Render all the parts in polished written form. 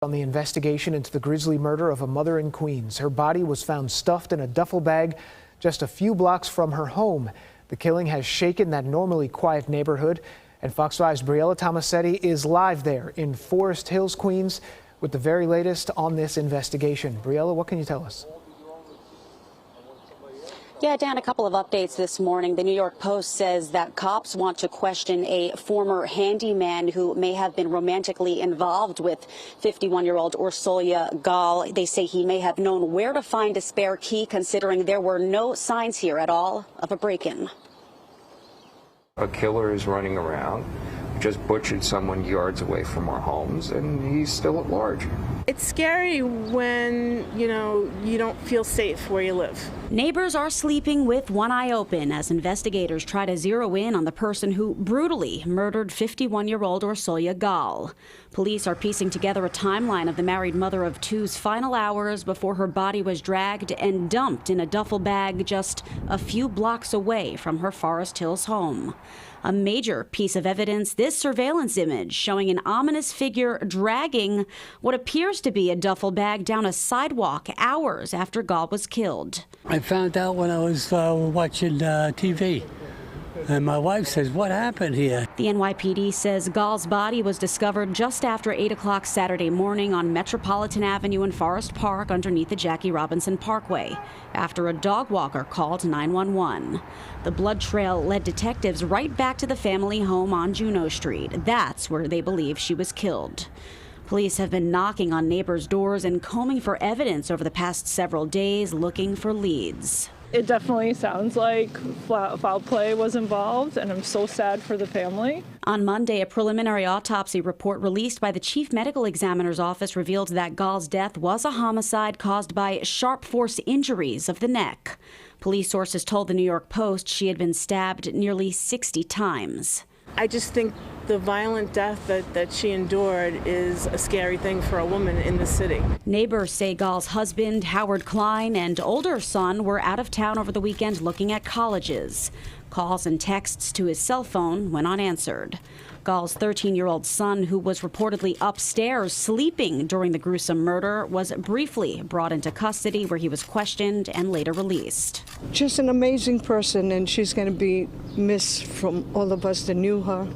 On the investigation into the grisly murder of a mother in Queens. Her body was found stuffed in a duffel bag just a few blocks from her home. The killing has shaken that normally quiet neighborhood, and Fox 5's Briella Tomasetti is live there in Forest Hills, Queens, with the very latest on this investigation. Briella, what can you tell us? Yeah, Dan, a couple of updates this morning. The New York Post says that cops want to question a former handyman who may have been romantically involved with 51-year-old Orsolya Gaal. They say he may have known where to find a spare key, considering there were no signs here at all of a break-in. A killer is running around, just butchered someone yards away from our homes, and he's still at large. It's scary when, you don't feel safe where you live. Neighbors are sleeping with one eye open as investigators try to zero in on the person who brutally murdered 51-year-old Orsolya Gaal. Police are piecing together a timeline of the married mother of two's final hours before her body was dragged and dumped in a duffel bag just a few blocks away from her Forest Hills home. A major piece of evidence, this surveillance image showing an ominous figure dragging what appears to be a duffel bag down a sidewalk hours after Gaal was killed. I found out when I was watching TV. And my wife says, "What happened here?" The NYPD says Gaal's body was discovered just after 8 o'clock Saturday morning on Metropolitan Avenue in Forest Park underneath the Jackie Robinson Parkway after a dog walker called 911. The blood trail led detectives right back to the family home on Juneau Street. That's where they believe she was killed. Police have been knocking on neighbors' doors and combing for evidence over the past several days, looking for leads. It definitely sounds like foul play was involved, and I'm so sad for the family. On Monday, a preliminary autopsy report released by the chief medical examiner's office revealed that Gaal's death was a homicide caused by sharp force injuries of the neck. Police sources told the New York Post she had been stabbed nearly 60 times. I just think the violent death that she endured is a scary thing for a woman in the city. Neighbors say Gaal's husband, Howard Klein, and older son were out of town over the weekend looking at colleges. Calls and texts to his cell phone went unanswered. Gaal's 13-year-old son, who was reportedly upstairs sleeping during the gruesome murder, was briefly brought into custody where he was questioned and later released. Just an amazing person, and she's going to be missed from all of us that knew her.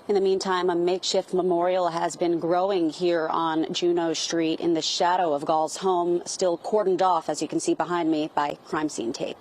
In the meantime, a makeshift memorial has been growing here on Juneau Street in the shadow of Gaal's home, still cordoned off, as you can see behind me, by crime scene tape.